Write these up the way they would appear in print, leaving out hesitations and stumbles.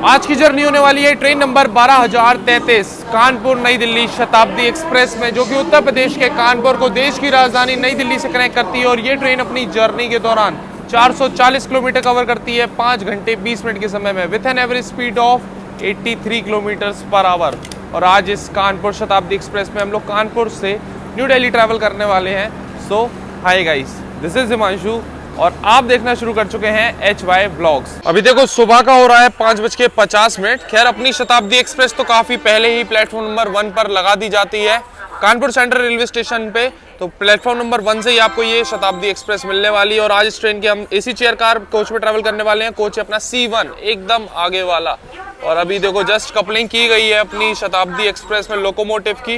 आज की जर्नी होने वाली है ट्रेन नंबर 12033 कानपुर नई दिल्ली शताब्दी एक्सप्रेस में, जो कि उत्तर प्रदेश के कानपुर को देश की राजधानी नई दिल्ली से कनेक्ट करती है। और ये ट्रेन अपनी जर्नी के दौरान 440 किलोमीटर कवर करती है 5 घंटे 20 मिनट के समय में, with an average speed of 83 kilometres per hour. और आज इस कानपुर शताब्दी एक्सप्रेस में हम लोग कानपुर से न्यू दिल्ली ट्रैवल करने वाले हैं। So hi guys, this is Himanshu और आप देखना शुरू कर चुके हैं HY ब्लॉग्स। अभी देखो सुबह का हो रहा है 5:50। खैर अपनी शताब्दी एक्सप्रेस तो काफी पहले ही प्लेटफॉर्म नंबर 1 पर लगा दी जाती है कानपुर सेंट्रल रेलवे स्टेशन पे। तो प्लेटफॉर्म नंबर 1 से ही आपको ये शताब्दी एक्सप्रेस मिलने वाली है। और आज इस ट्रेन के हम AC चेयर कार कोच में ट्रैवल करने वाले हैं। कोच है अपना C1 एकदम आगे वाला। और अभी देखो जस्ट कपलिंग की गई है अपनी शताब्दी एक्सप्रेस में लोकोमोटिव की।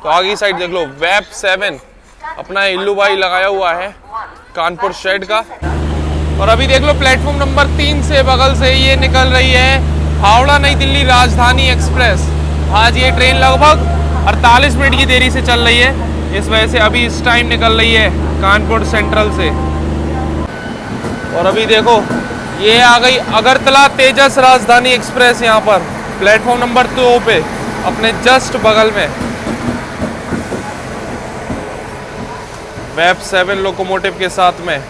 तो आगे साइड देख लो वेब 7 अपना इल्लू भाई लगाया हुआ है कानपुर शेड का। और अभी देख लो प्लेटफॉर्म नंबर 3 से बगल से ये निकल रही है हावड़ा नई दिल्ली राजधानी एक्सप्रेस। आज ये ट्रेन लगभग 48 मिनट की देरी से चल रही है, इस वजह से अभी इस टाइम निकल रही है कानपुर सेंट्रल से। और अभी देखो ये आ गई अगरतला तेजस राजधानी एक्सप्रेस यहाँ पर प्लेटफॉर्म नंबर 2 पे अपने जस्ट बगल में। वेब 7 लोकोमोटिव के साथ में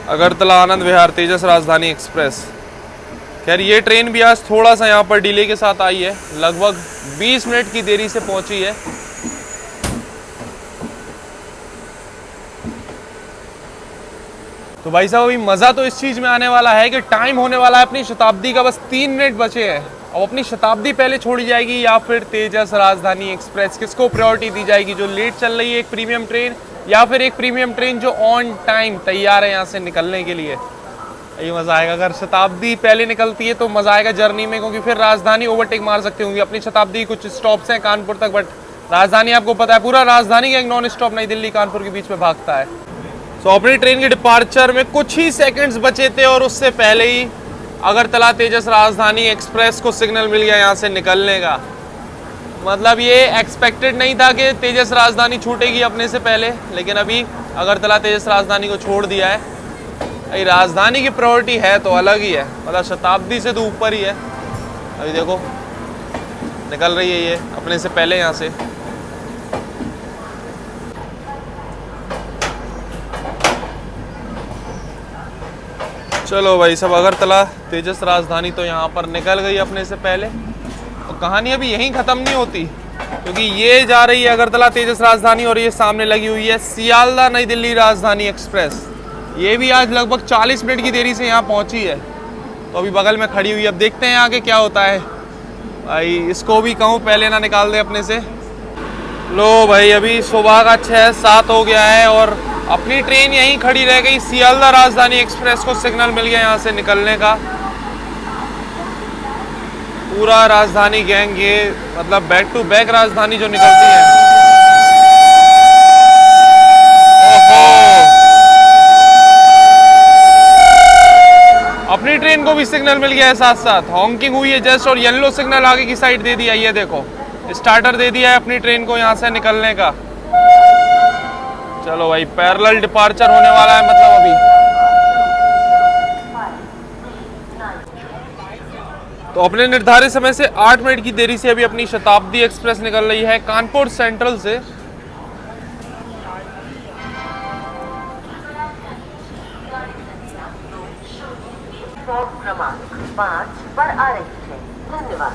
अगरतला आनंद विहार तेजस राजधानी एक्सप्रेस। खैर ये ट्रेन भी आज थोड़ा सा यहाँ पर डिले के साथ आई है, लगभग 20 मिनट की देरी से पहुंची है। तो भाई साहब अभी मज़ा तो इस चीज़ में आने वाला है कि टाइम होने वाला है अपनी शताब्दी का, बस 3 मिनट बचे हैं। अब अपनी शताब्दी पहले छोड़ी जाएगी या फिर तेजस राजधानी एक्सप्रेस, किसको प्रायोरिटी दी जाएगी? जो लेट चल रही है एक प्रीमियम ट्रेन या फिर एक प्रीमियम ट्रेन जो ऑन टाइम तैयार है यहाँ से निकलने के लिए? ये मज़ा आएगा। अगर शताब्दी पहले निकलती है तो मज़ा आएगा जर्नी में, क्योंकि फिर राजधानी ओवरटेक मार सकती होंगी। अपनी शताब्दी कुछ स्टॉप्स हैं कानपुर तक, बट राजधानी आपको पता है पूरा राजधानी का एक नॉन स्टॉप नई दिल्ली कानपुर के बीच में भागता है। तो अपनी ट्रेन के डिपार्चर में कुछ ही सेकंड्स बचे थे और उससे पहले ही अगरतला तेजस राजधानी एक्सप्रेस को सिग्नल मिल गया यहाँ से निकलने का। मतलब ये एक्सपेक्टेड नहीं था कि तेजस राजधानी छूटेगी अपने से पहले, लेकिन अभी अगरतला तेजस राजधानी को छोड़ दिया है। ये राजधानी की प्रायोरिटी है तो अलग ही है, मतलब शताब्दी से तो ऊपर ही है। अभी देखो निकल रही है ये अपने से पहले यहाँ से। चलो भाई सब अगरतला तेजस राजधानी तो यहाँ पर निकल गई अपने से पहले। तो कहानी अभी यहीं ख़त्म नहीं होती, क्योंकि ये जा रही है अगरतला तेजस राजधानी और ये सामने लगी हुई है सियालदा नई दिल्ली राजधानी एक्सप्रेस। ये भी आज लगभग 40 मिनट की देरी से यहाँ पहुँची है, तो अभी बगल में खड़ी हुई है। अब देखते हैं आगे क्या होता है। भाई इसको भी कहूँ पहले ना निकाल दे अपने से। लो भाई अभी सुबह का 6-7 हो गया है और अपनी ट्रेन यहीं खड़ी रह गई। सियालदा राजधानी एक्सप्रेस को सिग्नल मिल गया यहाँ से निकलने का। पूरा राजधानी गैंग ये मतलब बैक टू बैक राजधानी जो निकलती है। ओहो अपनी ट्रेन को भी सिग्नल मिल गया है, साथ साथ हॉकिंग हुई है जस्ट और येलो सिग्नल आगे की साइड दे दिया। ये देखो स्टार्टर दे दिया है अपनी ट्रेन को यहाँ से निकलने का। चलो भाई पैरेलल डिपार्चर होने वाला है मतलब अभी। तो अपने निर्धारित समय से 8 मिनट की देरी से अभी अपनी शताब्दी एक्सप्रेस निकल रही है कानपुर सेंट्रल से। क्रमांक 5 पर आ रही है। धन्यवाद।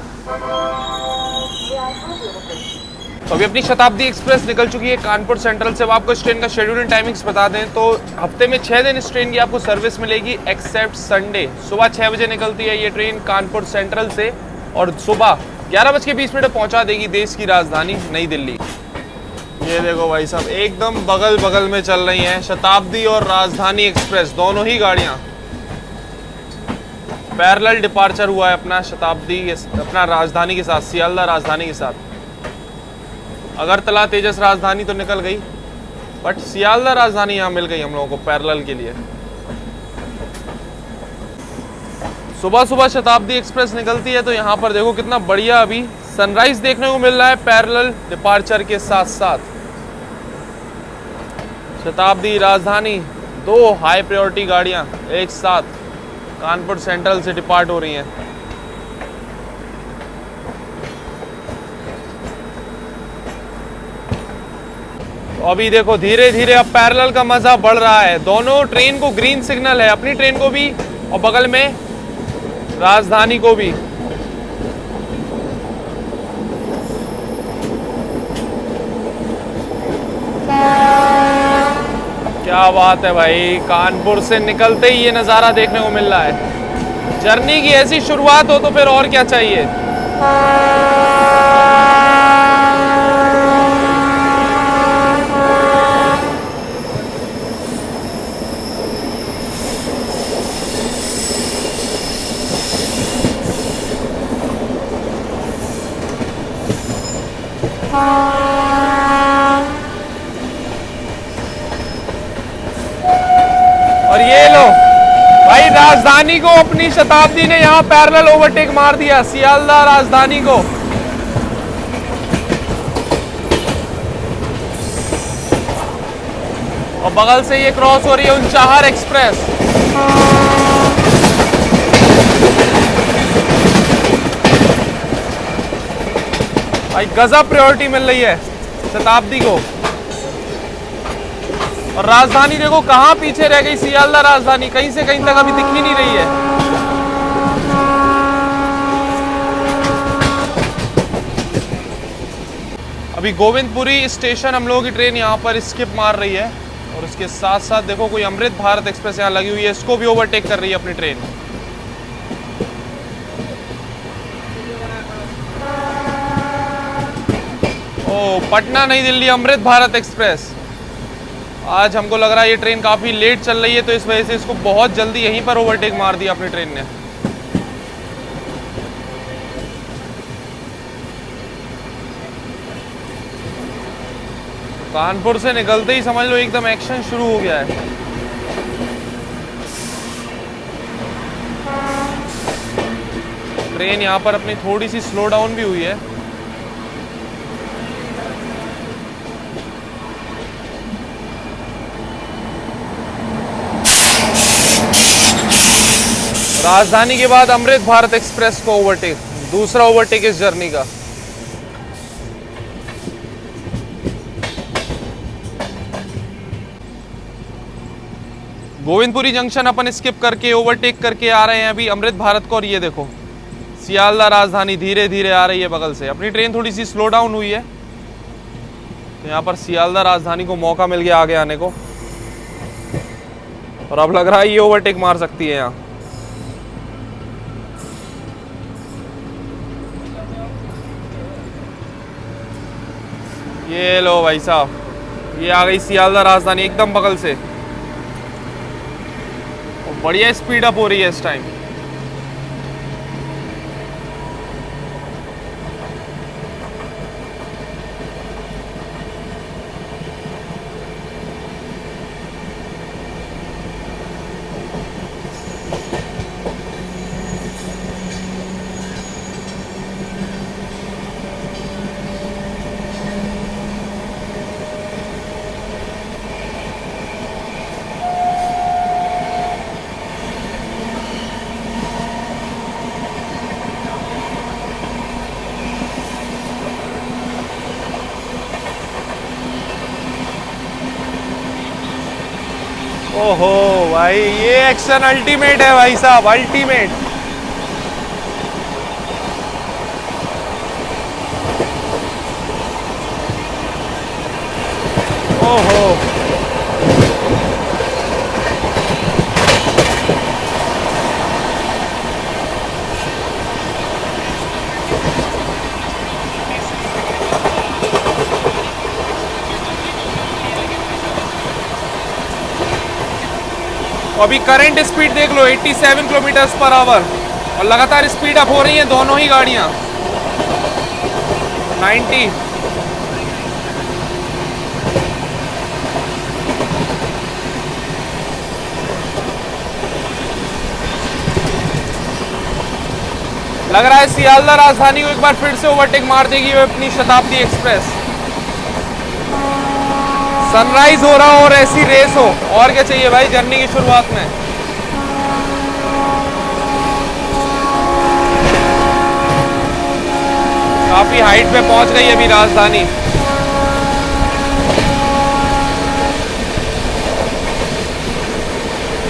तो अभी अपनी शताब्दी एक्सप्रेस निकल चुकी है कानपुर सेंट्रल से। अब आपको इस ट्रेन का शेड्यूल एंड टाइमिंग्स बता दें तो हफ्ते में 6 दिन इस ट्रेन की आपको सर्विस मिलेगी एक्सेप्ट संडे। सुबह 6 बजे निकलती है ये ट्रेन कानपुर सेंट्रल से और सुबह 11:20 पहुंचा देगी देश की राजधानी नई दिल्ली। ये देखो भाई साहब एकदम बगल बगल में चल रही हैं शताब्दी और राजधानी एक्सप्रेस, दोनों ही गाड़ियाँ। पैरेलल डिपार्चर हुआ है अपना शताब्दी अपना राजधानी के साथ, सियालदा राजधानी के साथ। अगरतला तेजस राजधानी तो निकल गई, बट सियालदा राजधानी यहाँ मिल गई हम लोगों को पैरेलल के लिए। सुबह सुबह शताब्दी एक्सप्रेस निकलती है तो यहाँ पर देखो कितना बढ़िया अभी सनराइज देखने को मिल रहा है पैरेलल डिपार्चर के साथ साथ। शताब्दी राजधानी 2 हाई प्रायोरिटी गाड़ियाँ एक साथ कानपुर सेंट्रल से डिपार्ट हो रही हैं। तो अभी देखो धीरे धीरे अब पैरेलल का मजा बढ़ रहा है। दोनों ट्रेन को ग्रीन सिग्नल है, अपनी ट्रेन को भी और बगल में राजधानी को भी। क्या बात है भाई, कानपुर से निकलते ही ये नज़ारा देखने को मिल रहा है। जर्नी की ऐसी शुरुआत हो तो फिर और क्या चाहिए। और ये लो भाई, राजधानी को अपनी शताब्दी ने यहाँ पैरेलल ओवरटेक मार दिया, सियालदह राजधानी को। और बगल से ये क्रॉस हो रही है ऊंचाहर एक्सप्रेस। भाई गजब प्रायोरिटी मिल रही है शताब्दी को। और राजधानी देखो कहाँ पीछे रह गई, सियालदह राजधानी कहीं से कहीं तक अभी दिख ही नहीं रही है। अभी गोविंदपुरी स्टेशन हम लोगों की ट्रेन यहाँ पर स्किप मार रही है। और उसके साथ साथ देखो कोई अमृत भारत एक्सप्रेस यहाँ लगी हुई है, इसको भी ओवरटेक कर रही है अपनी ट्रेन। ओ, पटना नई दिल्ली अमृत भारत एक्सप्रेस। आज हमको लग रहा है ये ट्रेन काफ़ी लेट चल रही है, तो इस वजह से इसको बहुत जल्दी यहीं पर ओवरटेक मार दिया अपनी ट्रेन ने। कानपुर से निकलते ही समझ लो एकदम एक्शन शुरू हो गया है। ट्रेन यहाँ पर अपनी थोड़ी सी स्लो डाउन भी हुई है। राजधानी के बाद अमृत भारत एक्सप्रेस को ओवरटेक, दूसरा ओवरटेक इस जर्नी का। गोविंदपुरी जंक्शन अपन स्किप करके ओवरटेक करके आ रहे हैं अभी अमृत भारत को। और ये देखो सियालदह राजधानी धीरे धीरे आ रही है बगल से। अपनी ट्रेन थोड़ी सी स्लो डाउन हुई है, तो यहाँ पर सियालदह राजधानी को मौका मिल गया आगे आने को। और अब लग रहा है ये ओवरटेक मार सकती है यहाँ। ये लो भाई साहब, ये आ गई सियालदह राजधानी एकदम बगल से। और बढ़िया स्पीड अप हो रही है इस टाइम। ओहो भाई, ये एक्शन अल्टीमेट है भाई साहब, अल्टीमेट। ओहो अभी करंट स्पीड देख लो 87 किलोमीटर पर आवर। और लगातार स्पीड अप हो रही है दोनों ही गाड़ियां। 90 लग रहा है सियालदह राजधानी को एक बार फिर से ओवरटेक मार देगी वो अपनी शताब्दी एक्सप्रेस। सनराइज हो रहा हो और ऐसी रेस हो, और क्या चाहिए भाई जर्नी की शुरुआत में। काफी हाइट पे पहुंच गई अभी राजधानी।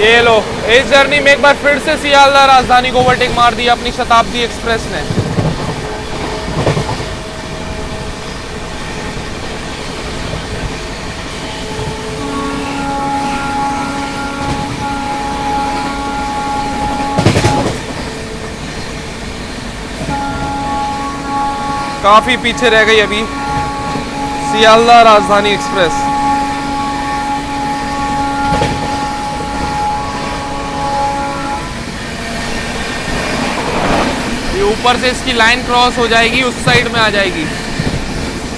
ये लो, इस जर्नी में एक बार फिर से सियालदह राजधानी को ओवरटेक मार दिया अपनी शताब्दी एक्सप्रेस ने। काफी पीछे रह गई अभी सियालदह राजधानी एक्सप्रेस। ये ऊपर से इसकी लाइन क्रॉस हो जाएगी, उस साइड में आ जाएगी।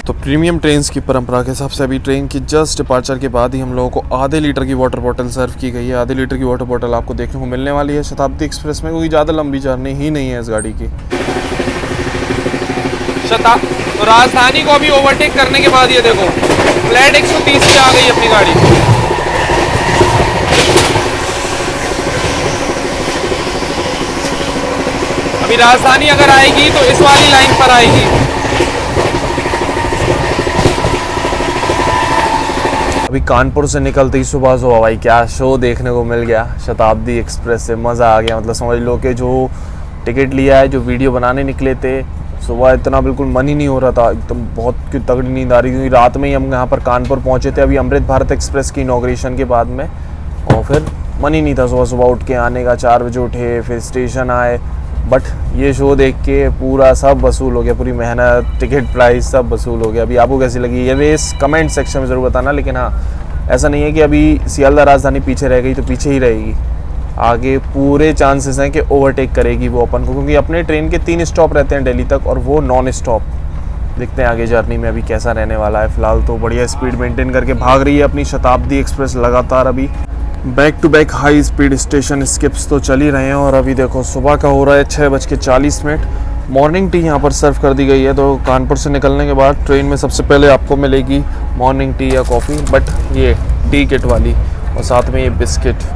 तो प्रीमियम ट्रेन्स की परंपरा के हिसाब से अभी ट्रेन की जस्ट डिपार्चर के बाद ही हम लोगों को आधे लीटर की वाटर बॉटल सर्व की गई है। आधे लीटर की वाटर बॉटल आपको देखने को मिलने वाली है शताब्दी एक्सप्रेस में, क्योंकि ज़्यादा लंबी जर्नी ही नहीं है इस गाड़ी की। तो राजधानी को अभी ओवरटेक करने के बाद ये देखो फ्लैट 130 पे आ गई अपनी गाड़ी। अभी राजधानी अगर आएगी तो इस वाली लाइन पर आएगी। अभी कानपुर से निकलते ही सुबह सुबह भाई क्या शो देखने को मिल गया शताब्दी एक्सप्रेस से। मज़ा आ गया, मतलब समझ लो कि जो टिकट लिया है, जो वीडियो बनाने निकले थे, सुबह इतना बिल्कुल मन ही नहीं हो रहा था, एकदम बहुत तगड़ी नींद आ रही थी। रात में ही हम यहाँ पर कानपुर पहुँचे थे अभी अमृत भारत एक्सप्रेस की इनॉग्रेशन के बाद में, और फिर मन ही नहीं था सुबह सुबह उठ के आने का। 4 बजे उठे, फिर स्टेशन आए, बट ये शो देख के पूरा सब वसूल हो गया, पूरी मेहनत, टिकट प्राइस सब वसूल हो गया। अभी आपको कैसी लगी ये रेस कमेंट सेक्शन में ज़रूर बताना। लेकिन हाँ, ऐसा नहीं है कि अभी सियालदह राजधानी पीछे रह गई तो पीछे ही रहेगी, आगे पूरे चांसेस हैं कि ओवरटेक करेगी वो अपन को, क्योंकि अपने ट्रेन के 3 स्टॉप रहते हैं दिल्ली तक और वो नॉन स्टॉप। देखते हैं आगे जर्नी में अभी कैसा रहने वाला है। फिलहाल तो बढ़िया स्पीड मेंटेन करके भाग रही है अपनी शताब्दी एक्सप्रेस लगातार। अभी back to back high speed station skips तो चल ही रहे हैं। और अभी देखो सुबह का हो रहा है 6:40। मॉर्निंग टी यहाँ पर सर्व कर दी गई है। तो कानपुर से निकलने के बाद ट्रेन में सबसे पहले आपको मिलेगी मॉर्निंग टी या कॉफ़ी, बट ये टी किट वाली, और साथ में ये बिस्किट।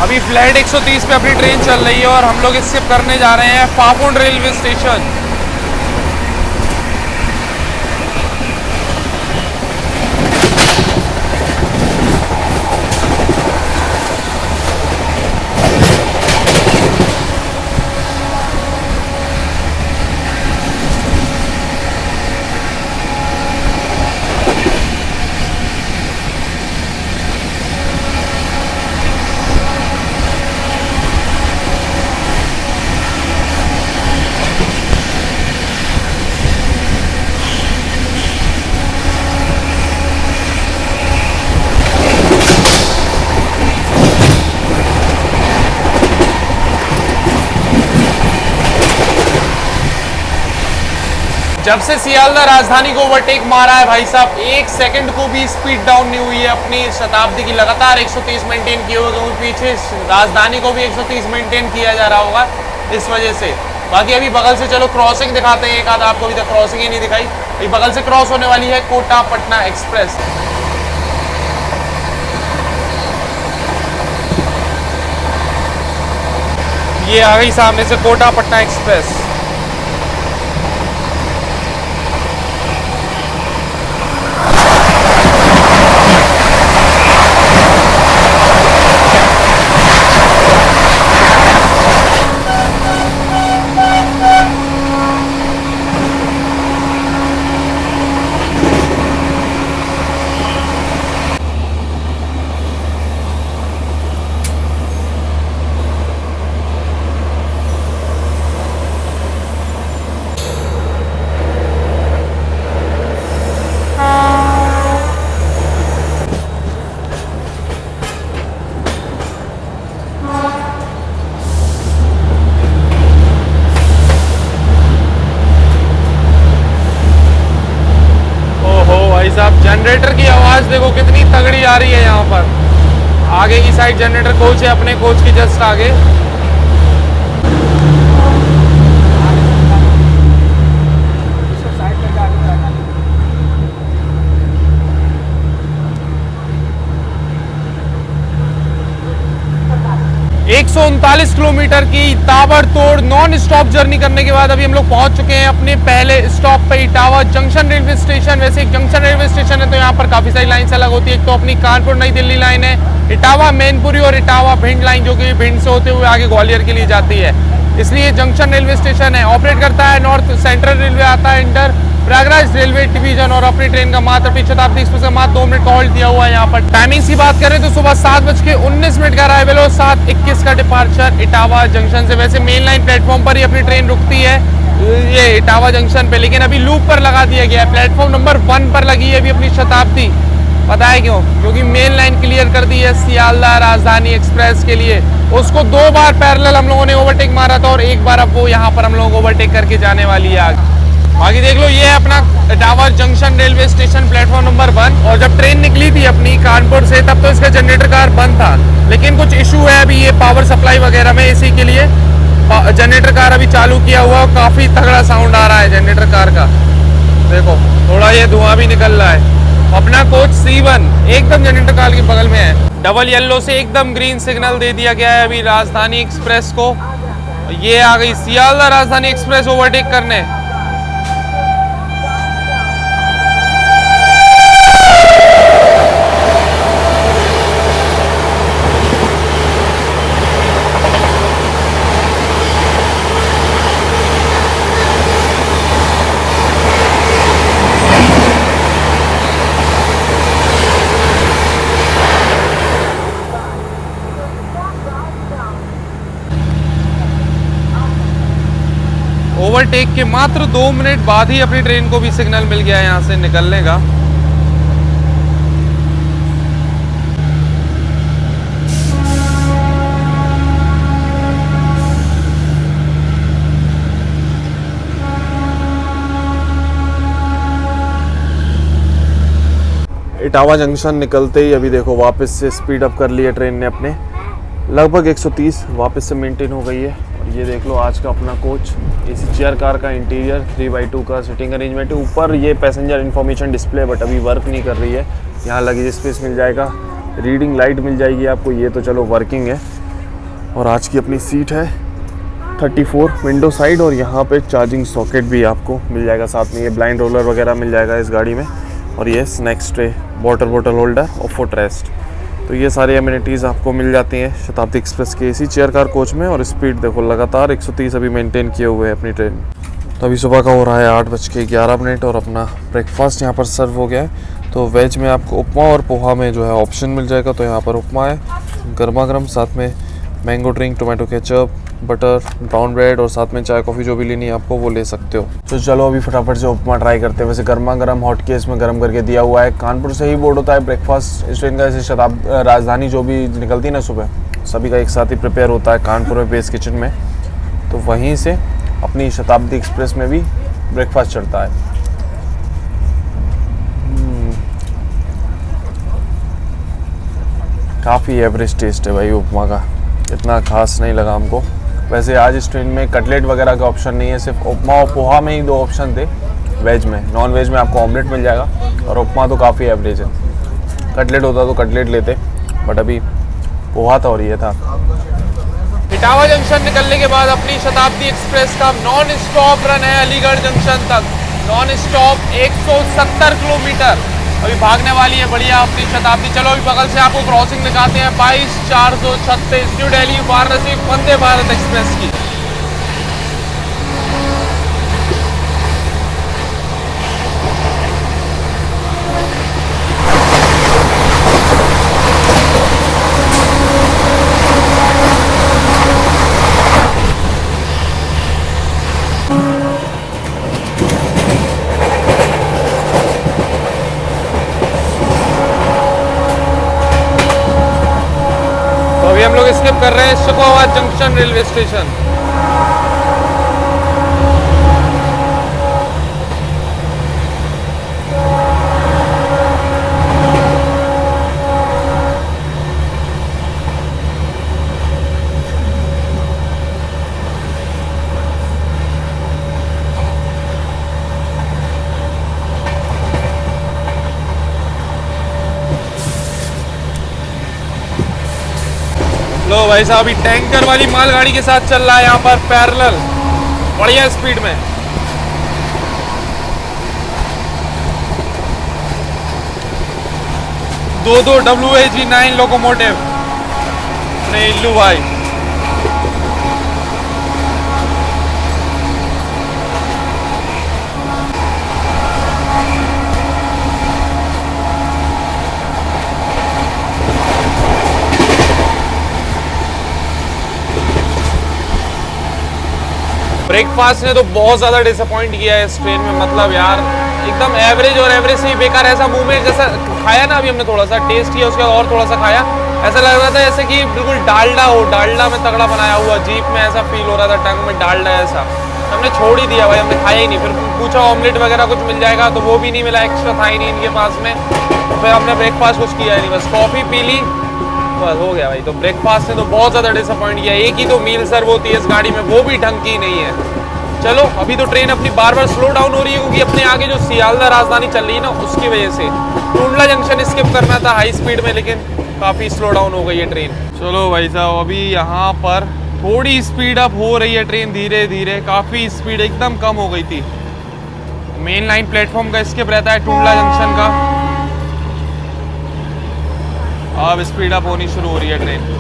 अभी फ्लैट 130 पे अपनी ट्रेन चल रही है और हम लोग स्किप करने जा रहे हैं फाफुंड रेलवे स्टेशन। जब से सियालदह राजधानी को ओवरटेक मारा है भाई साहब, 1 सेकंड को भी स्पीड डाउन नहीं हुई है अपनी शताब्दी की। लगातार 130 मेंटेन किए हुए, क्योंकि पीछे राजधानी को भी 130 मेंटेन किया जा रहा होगा इस वजह से। बाकी अभी बगल से चलो क्रॉसिंग दिखाते हैं एक आध, आपको अभी तक क्रॉसिंग ही नहीं दिखाई। अभी बगल से क्रॉस होने वाली है कोटा पटना एक्सप्रेस। ये आ गई सामने से कोटा पटना एक्सप्रेस। जनरेटर की आवाज देखो कितनी तगड़ी आ रही है यहाँ पर। आगे की साइड जनरेटर कोच है, अपने कोच की जस्ट आगे। 139 किलोमीटर की ताबड़तोड़ नॉन स्टॉप जर्नी करने के बाद अभी हम लोग पहुंच चुके हैं अपने पहले स्टॉप पे, इटावा जंक्शन रेलवे स्टेशन। वैसे एक जंक्शन रेलवे स्टेशन है तो यहाँ पर काफ़ी सारी लाइन अलग होती है। एक तो अपनी कानपुर नई दिल्ली लाइन है, इटावा मैनपुरी और इटावा भिंड लाइन, जो कि भिंड से होते हुए आगे ग्वालियर के लिए जाती है। इसलिए जंक्शन रेलवे स्टेशन है, ऑपरेट करता है नॉर्थ सेंट्रल रेलवे, आता है इंटर प्रयागराज रेलवे डिवीजन। और अपनी ट्रेन का मात्र अपनी शताब्दी एक्सप्रेस का मात्र 2 मिनट का होल्ड दिया हुआ है यहाँ पर। टाइमिंग की बात करें तो सुबह 7:19 का अराइवल और 7:21 का डिपार्चर इटावा जंक्शन से। वैसे मेन लाइन प्लेटफॉर्म पर ही अपनी ट्रेन रुकती है ये इटावा जंक्शन पे, लेकिन अभी लूप पर लगा दिया गया है। प्लेटफॉर्म नंबर 1 पर लगी है अभी अपनी शताब्दी। पता है क्यों? क्योंकि मेन लाइन क्लियर कर दी है सियालदह राजधानी एक्सप्रेस के लिए। उसको 2 बार पैरेलल हम लोगों ने ओवरटेक मारा था और एक बार अब वो यहाँ पर हम लोग ओवरटेक करके जाने वाली है आगे देख लो। ये है अपना Etawah junction railway station, platform number 1। और जब ट्रेन निकली थी अपनी कानपुर से तब तो इसका जनरेटर कार बंद था, लेकिन कुछ इशू है अभी ये पावर सप्लाई वगैरह में, इसी के लिए जनरेटर कार अभी चालू किया हुआ और काफ़ी तगड़ा साउंड आ रहा है जनरेटर कार का। देखो थोड़ा ये धुआं भी निकल रहा है। अपना कोच C1 एकदम जनरेटर कार के बगल में है। डबल येलो से एकदम ग्रीन सिग्नल दे दिया गया है अभी राजधानी एक्सप्रेस को। ये आ गई सियालदह राजधानी एक्सप्रेस ओवरटेक करने। ओवरटेक के मात्र 2 मिनट बाद ही अपनी ट्रेन को भी सिग्नल मिल गया है यहाँ से निकलने का। इटावा जंक्शन निकलते ही अभी देखो वापस से स्पीड अप कर लिया ट्रेन ने अपने, लगभग 130 वापस से मेंटेन हो गई है। और ये देख लो आज का अपना कोच, एसी चेयर कार का इंटीरियर 3x2 का सीटिंग अरेंजमेंट है। ऊपर ये पैसेंजर इन्फॉर्मेशन डिस्प्ले बट अभी वर्क नहीं कर रही है। यहाँ लगेज स्पेस मिल जाएगा, रीडिंग लाइट मिल जाएगी आपको, ये तो चलो वर्किंग है। और आज की अपनी सीट है 34 विंडो साइड और यहाँ पे चार्जिंग सॉकेट भी आपको मिल जाएगा साथ में। ये ब्लाइंड रोलर वगैरह मिल जाएगा इस गाड़ी में। और ये स्नैक्स ट्रे, वाटर बोतल होल्डर और फुट रेस्ट, तो ये सारी एमिनिटीज़ आपको मिल जाती हैं शताब्दी एक्सप्रेस के एसी चेयर कार कोच में। और स्पीड देखो लगातार 130 अभी मेंटेन किए हुए है अपनी ट्रेन। तो अभी सुबह का हो रहा है 8:11 और अपना ब्रेकफास्ट यहाँ पर सर्व हो गया है। तो वेज में आपको उपमा और पोहा में जो है ऑप्शन मिल जाएगा। तो यहाँ पर उपमा है गर्मा गर्म, साथ में mango drink, tomato ketchup, butter, brown bread और साथ में चाय कॉफ़ी जो भी लेनी है आपको वो ले सकते हो। तो चलो अभी फटाफट से उपमा ट्राई करते हैं। वैसे गर्मा गर्म हॉट केस में गर्म करके दिया हुआ है। कानपुर से ही बोर्ड होता है ब्रेकफास्ट इस ट्रेन का। जैसे राजधानी जो भी निकलती है ना सुबह, सभी का एक साथ ही प्रिपेयर होता है कानपुर में बेस किचन में। तो वहीं से अपनी शताब्दी एक्सप्रेस में भी ब्रेकफास्ट चलता है। काफ़ी एवरेज टेस्ट है भाई उपमा का, इतना खास नहीं लगा हमको। वैसे आज इस ट्रेन में कटलेट वगैरह का ऑप्शन नहीं है, सिर्फ उपमा और पोहा में ही 2 ऑप्शन थे वेज में। नॉन वेज में आपको ऑमलेट मिल जाएगा और उपमा तो काफ़ी एवरेज है। कटलेट होता तो कटलेट लेते, बट अभी पोहा था और ये था। इटावा जंक्शन निकलने के बाद अपनी शताब्दी एक्सप्रेस का नॉन स्टॉप रन है अलीगढ़ जंक्शन तक। नॉन स्टॉप 170 किलोमीटर अभी भागने वाली है बढ़िया अपनी शताब्दी। चलो अभी बगल से आपको क्रॉसिंग दिखाते हैं 22,436 न्यू दिल्ली वाराणसी वंदे भारत एक्सप्रेस की। हम लोग स्किप कर रहे हैं शेखोवाबाद जंक्शन रेलवे स्टेशन। लो भाई साहब, अभी टैंकर वाली मालगाड़ी के साथ चल रहा है यहाँ पर पैरेलल, बढ़िया स्पीड में। दो WAG9 लोकोमोटिव अपने इल्लू भाई। ब्रेकफास्ट ने तो बहुत ज़्यादा डिसअपॉइंट किया है इस ट्रेन में, मतलब यार एकदम एवरेज, और एवरेज से ही बेकार। ऐसा मुंह में जैसा खाया ना, अभी हमने थोड़ा सा टेस्ट किया, उसके बाद और थोड़ा सा खाया, ऐसा लग रहा था जैसे कि बिल्कुल डालडा हो, डालडा में तगड़ा बनाया हुआ, जीप में ऐसा फील हो रहा था, टंग में डालडा ऐसा। हमने छोड़ ही दिया भाई, हमने खाया ही नहीं। फिर पूछा ऑमलेट वगैरह कुछ मिल जाएगा, तो वो भी नहीं मिला, एक्स्ट्रा था ही नहीं इनके पास में। तो फिर हमने ब्रेकफास्ट कुछ किया ही नहीं, बस कॉफ़ी पी ली, बस हो गया भाई। तो ब्रेकफास्ट ने तो बहुत ज़्यादा डिसअपॉइंट किया। एक ही तो मील सर्व होती है इस गाड़ी में, वो भी ढंग की नहीं है। चलो, अभी तो ट्रेन अपनी बार बार स्लो डाउन हो रही है, क्योंकि अपने आगे जो सियालदा राजधानी चल रही है ना, उसकी वजह से। टुंडला जंक्शन स्किप करना था हाई स्पीड में, लेकिन काफ़ी स्लो डाउन हो गई है ट्रेन। चलो भाई साहब, अभी यहाँ पर थोड़ी स्पीड अप हो रही है ट्रेन धीरे धीरे, काफ़ी स्पीड एकदम कम हो गई थी। मेन लाइन प्लेटफॉर्म का स्किप रहता है टुंडला जंक्शन का। अब स्पीड अप होनी शुरू हो रही है ट्रेन।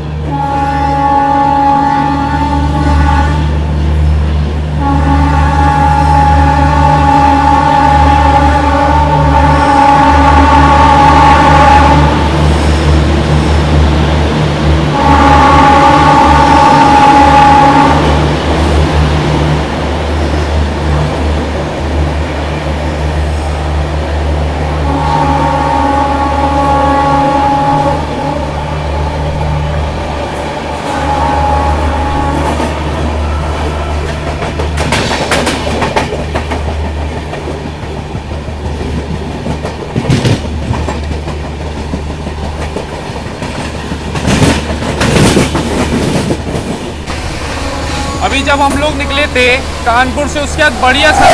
अभी जब हम लोग निकले थे कानपुर से, उसके बाद बढ़िया सा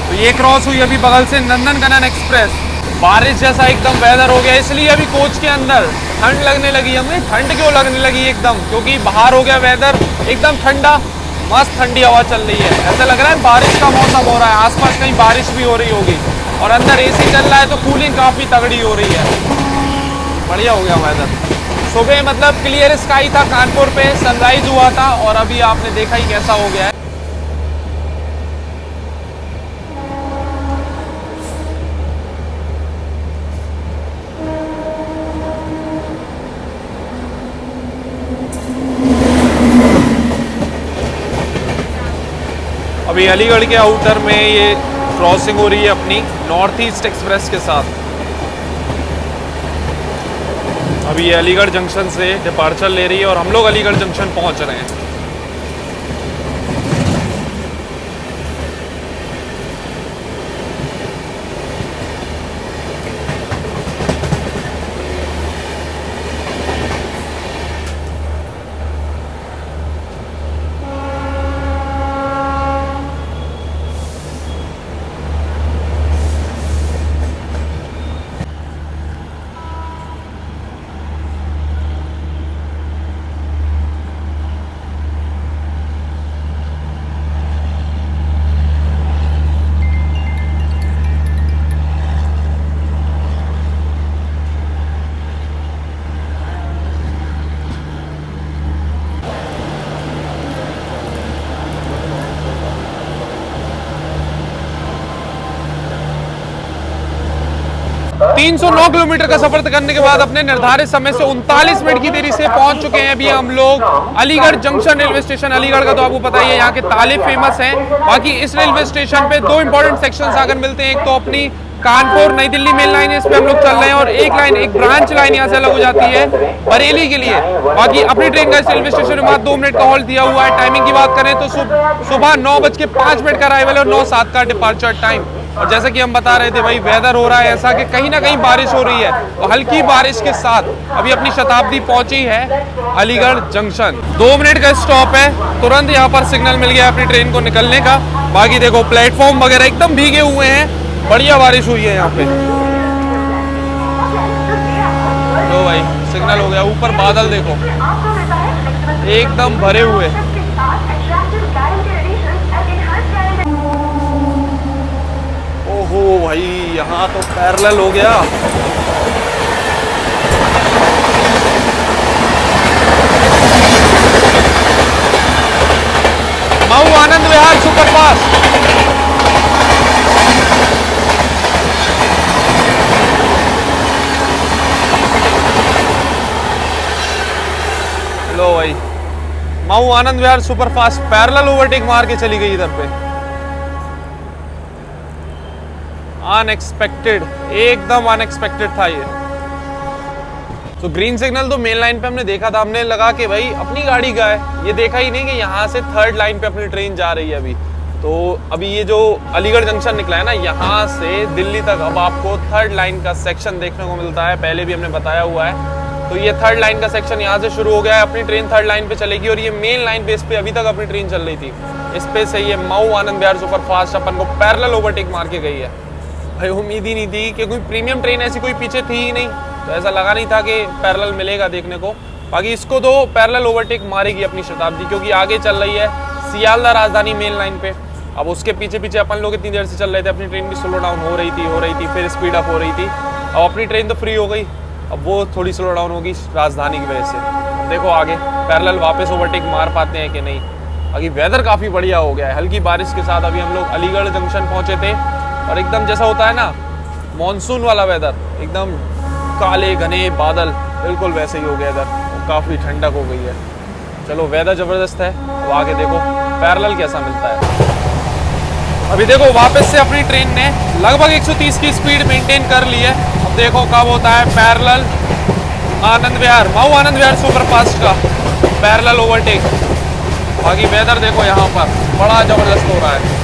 तो ये क्रॉस हुई अभी बगल से नंदनकानन एक्सप्रेस। बारिश जैसा एकदम वेदर हो गया, इसलिए अभी कोच के अंदर ठंड लगने लगी। हमें ठंड क्यों लगने लगी एकदम, क्योंकि बाहर हो गया वेदर एकदम ठंडा, मस्त ठंडी हवा चल रही है। ऐसा लग रहा है बारिश का मौसम हो रहा है, आसपास कहीं बारिश भी हो रही होगी, और अंदर AC चल रहा है, तो कूलिंग काफ़ी तगड़ी हो रही है। बढ़िया हो गया वेदर। सुबह मतलब क्लियर स्काई था कानपुर पे, सनराइज हुआ था, और अभी आपने देखा ही कैसा हो गया है। अभी अलीगढ़ के आउटर में ये क्रॉसिंग हो रही है अपनी नॉर्थ ईस्ट एक्सप्रेस के साथ। अभी ये अलीगढ़ जंक्शन से डिपार्चर ले रही है, और हम लोग अलीगढ़ जंक्शन पहुंच रहे हैं। तीन 309 किलोमीटर का सफर करने के बाद अपने निर्धारित समय से 39 मिनट की देरी से पहुंच चुके हैं अभी हम लोग Aligarh junction railway station. Aligarh का तो आपको पता ही है, यहाँ के ताले फेमस हैं। बाकी इस रेलवे स्टेशन पे दो इंपॉर्टेंट सेक्शंस आकर मिलते हैं। एक तो अपनी कानपुर नई दिल्ली मेन लाइन है, इस पे हम लोग चल रहे हैं, और एक ब्रांच लाइन यहाँ से अलग हो जाती है बरेली के लिए। बाकी अपनी ट्रेन का इस रेलवे स्टेशन में 2 मिनट का हॉल्ट दिया हुआ है। टाइमिंग की बात करें तो सुबह 9:05 का अराइवल और 9:07 का डिपार्चर टाइम। और जैसा कि हम बता रहे थे भाई, वेदर हो रहा है ऐसा कि कहीं ना कहीं बारिश हो रही है, और हल्की बारिश के साथ अभी अपनी शताब्दी पहुंची है अलीगढ़ जंक्शन। 2 मिनट का स्टॉप है, तुरंत यहाँ पर सिग्नल मिल गया अपनी ट्रेन को निकलने का। बाकी देखो प्लेटफॉर्म वगैरह एकदम भीगे हुए हैं, बढ़िया बारिश हुई है यहाँ पे। लो भाई सिग्नल हो गया, ऊपर बादल देखो एकदम भरे हुए। ओहो भाई यहाँ तो पैरेलल हो गया। मऊ आनंद विहार सुपरफास्ट। लो भाई Mau Anand Vihar superfast parallel overtake मार के चली गई इधर पे। अनएक्सपेक्टेड, एकदम अनएक्सपेक्टेड था ये। तो ग्रीन सिग्नल तो मेन लाइन पे हमने देखा था, हमने लगा कि भाई अपनी गाड़ी का है, ये देखा ही नहीं कि यहाँ से 3rd लाइन पे अपनी ट्रेन जा रही है अभी। तो अभी ये जो अलीगढ़ जंक्शन निकला है ना, यहाँ से दिल्ली तक अब आपको 3rd लाइन का सेक्शन देखने को मिलता है, पहले भी हमने बताया हुआ है। तो ये 3rd लाइन का सेक्शन यहाँ से शुरू हो गया है, अपनी ट्रेन 3rd लाइन पे चलेगी, और ये मेन लाइन पे इस पे अभी तक अपनी ट्रेन चल रही थी, इस पे से ये मऊ आनंद विहार सुपरफास्ट अपन को पैरेलल ओवरटेक मार के गई है। भाई उम्मीद ही नहीं थी कि कोई प्रीमियम ट्रेन ऐसी कोई पीछे थी ही नहीं, तो ऐसा लगा नहीं था कि पैरेलल मिलेगा देखने को। बाकी इसको तो पैरेलल ओवरटेक मारेगी अपनी शताब्दी, क्योंकि आगे चल रही है सियालदह राजधानी मेन लाइन पे। अब उसके पीछे पीछे अपन लोग इतनी देर से चल रहे थे, अपनी ट्रेन भी स्लो डाउन हो रही थी, फिर स्पीड अप हो रही थी। अब अपनी ट्रेन तो फ्री हो गई, अब वो थोड़ी स्लो डाउन होगी राजधानी की वजह से। अब देखो आगे पैरेलल वापस ओवरटेक मार पाते हैं कि नहीं। बाकी वेदर काफ़ी बढ़िया हो गया है, हल्की बारिश के साथ अभी हम लोग अलीगढ़ जंक्शन पहुँचे थे, और एकदम जैसा होता है ना मॉनसून वाला वेदर, एकदम काले घने बादल, बिल्कुल वैसे ही हो गया इधर, काफ़ी ठंडक हो गई है। चलो वेदर ज़बरदस्त है, अब आगे देखो पैरेलल कैसा मिलता है। अभी देखो वापस से अपनी ट्रेन ने लगभग 130 की स्पीड मेंटेन कर ली है। अब देखो कब होता है पैरेलल आनंद विहार, मऊ आनंद विहार सुपरफास्ट का पैरेलल ओवरटेक। बाकी वेदर देखो यहाँ पर बड़ा ज़बरदस्त हो रहा है।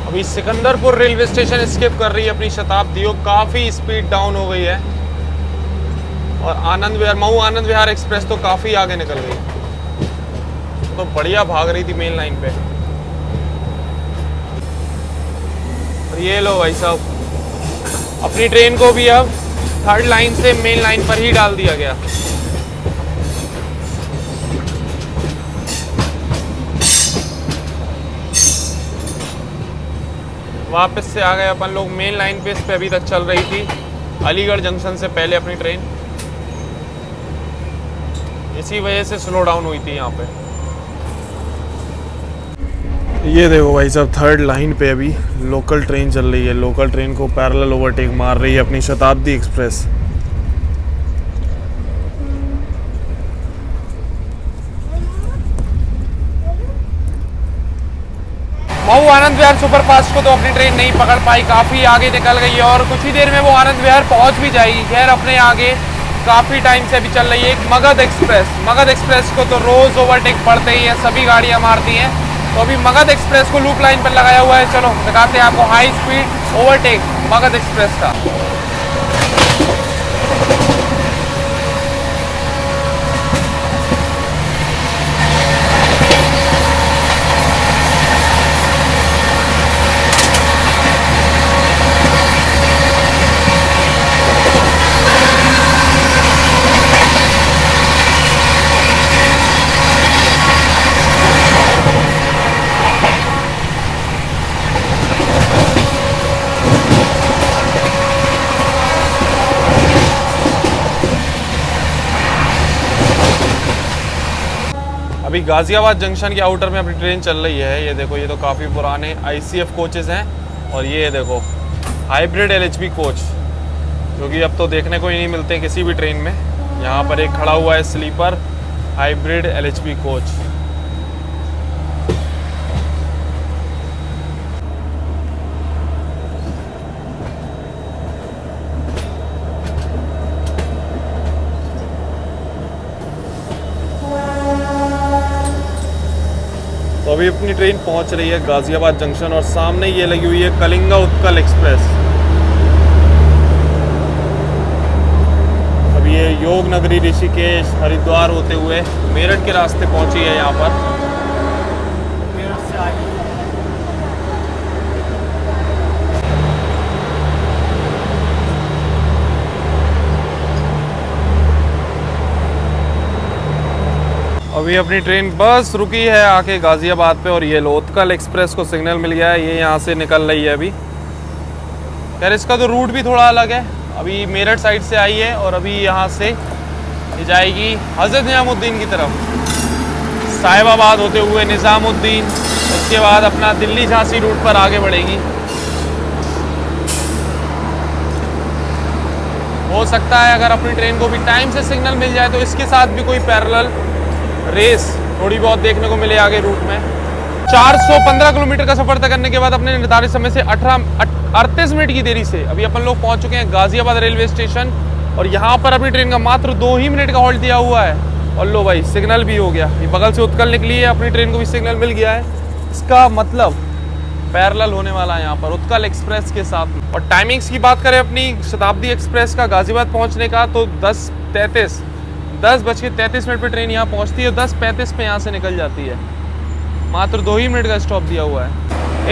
अभी सिकंदरपुर रेलवे स्टेशन स्किप कर रही है अपनी शताब्दी, काफ़ी स्पीड डाउन हो गई है, और आनंद विहार मऊ आनंद विहार एक्सप्रेस तो काफ़ी आगे निकल गई, तो बढ़िया भाग रही थी मेन लाइन पे। और ये लो भाई साहब अपनी ट्रेन को भी अब 3rd लाइन से मेन लाइन पर ही डाल दिया गया। वापस से आ गए अपन लोग मेन लाइन पे, इस पे अभी तक चल रही थी अलीगढ़ जंक्शन से पहले अपनी ट्रेन, इसी वजह से स्लो डाउन हुई थी यहाँ पे। ये देखो भाई साहब 3rd लाइन पे अभी लोकल ट्रेन चल रही है, लोकल ट्रेन को पैरेलल ओवरटेक मार रही है अपनी शताब्दी एक्सप्रेस। मऊ आनंद विहार सुपरफास्ट को तो अपनी ट्रेन नहीं पकड़ पाई, काफ़ी आगे निकल गई है, और कुछ ही देर में वो आनंद विहार पहुंच भी जाएगी। खैर अपने आगे काफ़ी टाइम से अभी चल रही है एक मगध एक्सप्रेस। मगध एक्सप्रेस को तो रोज़ ओवरटेक पड़ते ही है, सभी गाड़ियां मारती हैं, तो अभी मगध एक्सप्रेस को लूप लाइन पर लगाया हुआ है। चलो दिखाते हैं आपको high speed overtake Magadh express का। अभी गाजियाबाद जंक्शन के आउटर में अपनी ट्रेन चल रही है। ये देखो, ये तो काफ़ी पुराने ICF कोचेज़ हैं, और ये देखो हाइब्रिड LHB कोच, जो कि अब तो देखने को ही नहीं मिलते किसी भी ट्रेन में। यहाँ पर एक खड़ा हुआ है स्लीपर हाइब्रिड LHB कोच। अभी अपनी ट्रेन पहुंच रही है गाजियाबाद जंक्शन और सामने ये लगी हुई है कलिंगा उत्कल एक्सप्रेस। अब ये योग नगरी, ऋषिकेश, हरिद्वार होते हुए मेरठ के रास्ते पहुंची है यहाँ पर। अभी अपनी ट्रेन बस रुकी है आके गाजियाबाद पे और ये उत्कल एक्सप्रेस को सिग्नल मिल गया है, ये यहाँ से निकल रही है अभी। खैर इसका तो रूट भी थोड़ा अलग है, अभी मेरठ साइड से आई है और अभी यहाँ से ये जाएगी हज़रत निज़ामुद्दीन की तरफ, साहिबाबाद होते हुए निज़ामुद्दीन, उसके बाद अपना दिल्ली झांसी रूट पर आगे बढ़ेगी। हो सकता है अगर अपनी ट्रेन को भी टाइम से सिग्नल मिल जाए तो इसके साथ भी कोई पैरेलल रेस थोड़ी बहुत देखने को मिले आगे रूट में। 415 किलोमीटर का सफर तय करने के बाद अपने निर्धारित समय से 38 मिनट की देरी से अभी अपन लोग पहुंच चुके हैं गाजियाबाद रेलवे स्टेशन और यहाँ पर अपनी ट्रेन का मात्र 2 ही मिनट का हॉल्ट दिया हुआ है। और लो भाई सिग्नल भी हो गया, ये बगल से उत्कल निकली है, अपनी ट्रेन को भी सिग्नल मिल गया है। इसका मतलब पैरेलल होने वाला है यहाँ पर उत्कल एक्सप्रेस के साथ। और टाइमिंग्स की बात करें अपनी शताब्दी एक्सप्रेस का गाजियाबाद पहुँचने का तो 10:33 मिनट पर ट्रेन यहाँ पहुँचती है, 10:35 पे यहाँ से निकल जाती है। मात्र 2 ही मिनट का स्टॉप दिया हुआ है।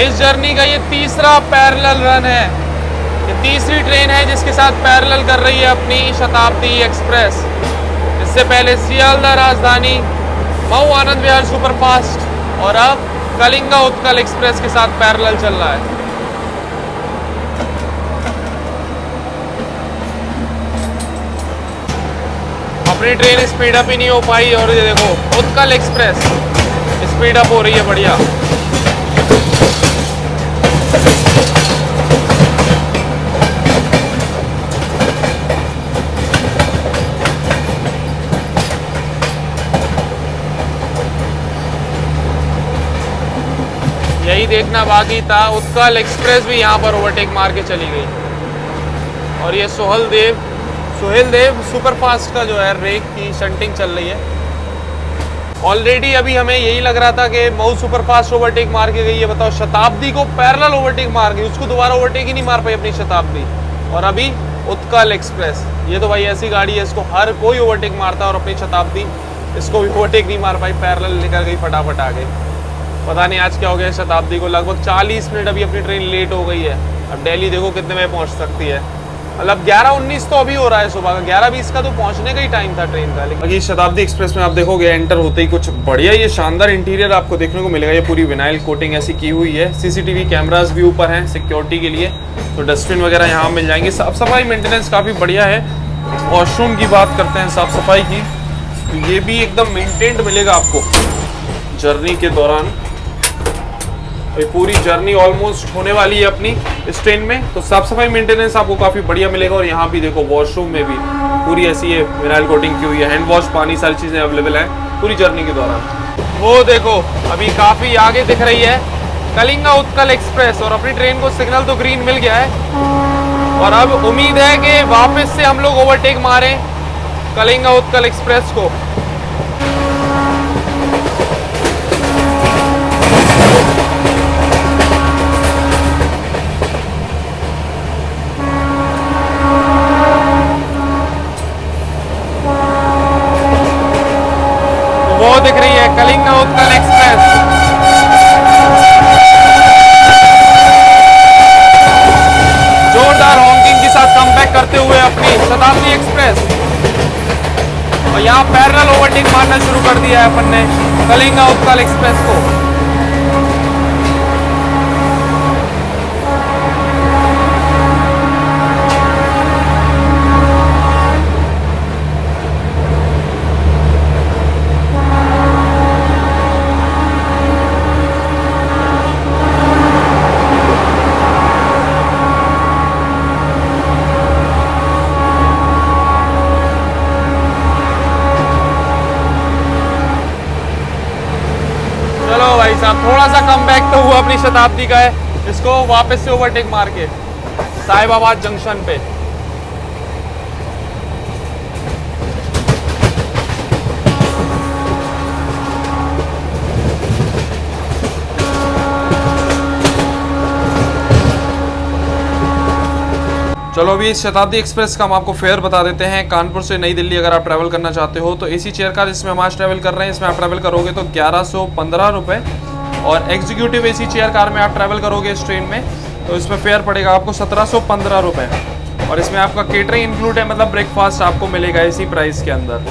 इस जर्नी का ये तीसरा पैरेलल रन है, ये तीसरी ट्रेन है जिसके साथ पैरेलल कर रही है अपनी शताब्दी एक्सप्रेस। इससे पहले सियालदह राजधानी, मऊ आनंद विहार सुपरफास्ट और अब कलिंगा उत्कल एक्सप्रेस के साथ पैरेलल चल रहा है। अपनी ट्रेन स्पीड अप ही नहीं हो पाई और ये देखो उत्कल एक्सप्रेस स्पीड अप हो रही है बढ़िया। यही देखना बाकी था, उत्कल एक्सप्रेस भी यहाँ पर ओवरटेक मार के चली गई। और ये सोहेल देव सुपरफास्ट का जो है रेक की शंटिंग चल रही है। ऑलरेडी अभी हमें यही लग रहा था कि मऊ सुपरफास्ट ओवरटेक मार के गई है, बताओ शताब्दी को पैरेलल ओवरटेक मार गई, उसको दोबारा ओवरटेक ही नहीं मार पाई अपनी शताब्दी। और अभी उत्कल एक्सप्रेस, ये तो भाई ऐसी गाड़ी है इसको हर कोई ओवरटेक मारता है और अपनी शताब्दी इसको भी ओवरटेक नहीं मार पाई, पैरेलल निकल गई फटाफट आ गई। पता नहीं आज क्या हो गया शताब्दी को, लगभग 40 मिनट अभी अपनी ट्रेन लेट हो गई है। अब दिल्ली देखो कितने बजे पहुंच सकती है, मतलब 11:19 तो अभी हो रहा है सुबह का, 11:20 का तो पहुंचने का ही टाइम था ट्रेन का। लेकिन ये शताब्दी एक्सप्रेस में आप देखोगे एंटर होते ही कुछ बढ़िया ये शानदार इंटीरियर आपको देखने को मिलेगा। ये पूरी विनाइल कोटिंग ऐसी की हुई है, सीसीटीवी कैमरास भी ऊपर हैं सिक्योरिटी के लिए, तो डस्टबिन वगैरह यहाँ मिल जाएंगे। साफ सफाई मेंटेनेंस काफ़ी बढ़िया है। वॉशरूम की बात करते हैं साफ सफाई की, तो ये भी एकदम मेंटेन्ड मिलेगा आपको जर्नी के दौरान। ये पूरी जर्नी ऑलमोस्ट होने वाली है अपनी इस ट्रेन में, तो साफ सफाई मेंटेनेंस आपको काफ़ी बढ़िया मिलेगा। और यहाँ भी देखो वॉशरूम में भी पूरी ऐसी है विनाइल कोटिंग की हुई है, हैंड वॉश, पानी, सारी चीज़ें अवेलेबल हैं पूरी जर्नी के दौरान। वो देखो अभी काफ़ी आगे दिख रही है कलिंगा उत्कल एक्सप्रेस और अपनी ट्रेन को सिग्नल तो ग्रीन मिल गया है और अब उम्मीद है कि वापस से हम लोग ओवरटेक मारें कलिंगा उत्कल एक्सप्रेस को। वो दिख रही है कलिंगा उत्कल एक्सप्रेस। जोरदार हॉकिंग के साथ कमबैक करते हुए अपनी शताब्दी एक्सप्रेस, और यहाँ पैरेलल ओवरटेक मारना शुरू कर दिया है अपन ने कलिंगा उत्कल एक्सप्रेस को। भाई साहब थोड़ा सा कम बैक तो हुआ अपनी शताब्दी का है, इसको वापस से ओवरटेक मार के साहिबाबाद जंक्शन पे। चलो अभी शताब्दी एक्सप्रेस का हम आपको फेयर बता देते हैं। कानपुर से नई दिल्ली अगर आप ट्रैवल करना चाहते हो तो एसी चेयर कार इसमें हम आज ट्रैवल कर रहे हैं, इसमें आप ट्रैवल करोगे तो 1115 रुपये, और एग्जीक्यूटिव एसी चेयर कार में आप ट्रैवल करोगे इस ट्रेन में तो इसमें फेयर पड़ेगा आपको 1715 रुपये, और इसमें आपका केटरिंग इंक्लूड है, मतलब ब्रेकफास्ट आपको मिलेगा इसी प्राइस के अंदर।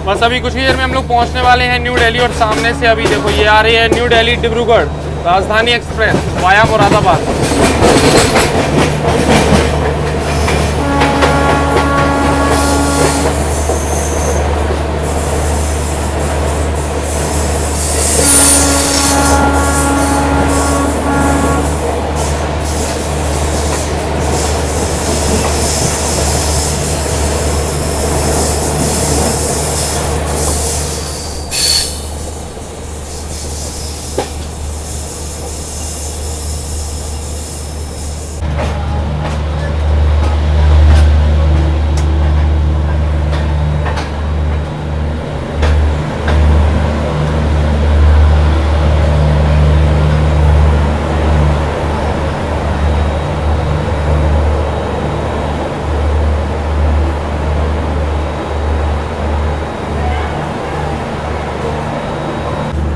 बस अभी कुछ ही देर में हम लोग पहुंचने वाले हैं न्यू दिल्ली, और सामने से अभी देखो ये आ रही है new Delhi Dibrugarh Rajdhani express via Moradabad.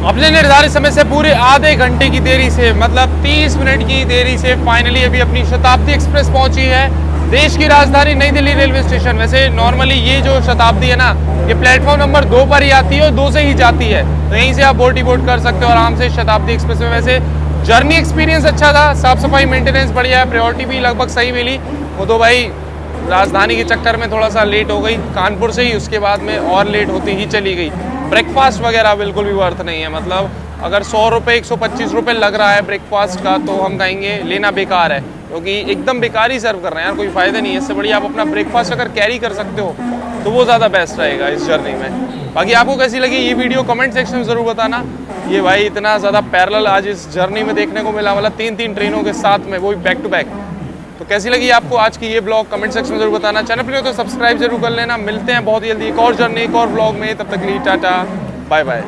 अपने निर्धारित समय से पूरे आधे घंटे की देरी से, मतलब 30 मिनट की देरी से फाइनली अभी अपनी शताब्दी एक्सप्रेस पहुंची है देश की राजधानी नई दिल्ली रेलवे स्टेशन। वैसे नॉर्मली ये जो शताब्दी है ना, ये प्लेटफॉर्म नंबर 2 पर ही आती है और 2 से ही जाती है, तो यहीं से आप बोर्ड डिबोर्ड कर सकते हो आराम से शताब्दी एक्सप्रेस में। वैसे जर्नी एक्सपीरियंस अच्छा था, साफ सफाई मेंटेनेंस बढ़िया है, प्रायोरिटी भी लगभग सही मिली। वो तो भाई राजधानी के चक्कर में थोड़ा सा लेट हो गई कानपुर से ही, उसके बाद में और लेट होती ही चली गई। ब्रेकफास्ट वगैरह बिल्कुल भी वर्थ नहीं है, मतलब अगर 100 रुपये 125 रुपये लग रहा है ब्रेकफास्ट का तो हम कहेंगे लेना बेकार है, क्योंकि एकदम बेकार ही सर्व कर रहे हैं यार, कोई फ़ायदा नहीं है। इससे बढ़िया आप अपना ब्रेकफास्ट अगर कैरी कर सकते हो तो वो ज़्यादा बेस्ट रहेगा इस जर्नी में। बाकी आपको कैसी लगी ये वीडियो कमेंट सेक्शन में ज़रूर बताना। ये भाई इतना ज़्यादा पैरेलल आज इस जर्नी में देखने को मिला, मतलब 3 ट्रेनों के साथ में, वो भी बैक टू बैक। तो कैसी लगी आपको आज की ये ब्लॉग कमेंट सेक्शन में जरूर बताना। चैनल पर तो सब्सक्राइब जरूर कर लेना। मिलते हैं बहुत जल्दी एक और जर्नी एक और ब्लॉग में, तब तक के लिए टाटा बाय बाय।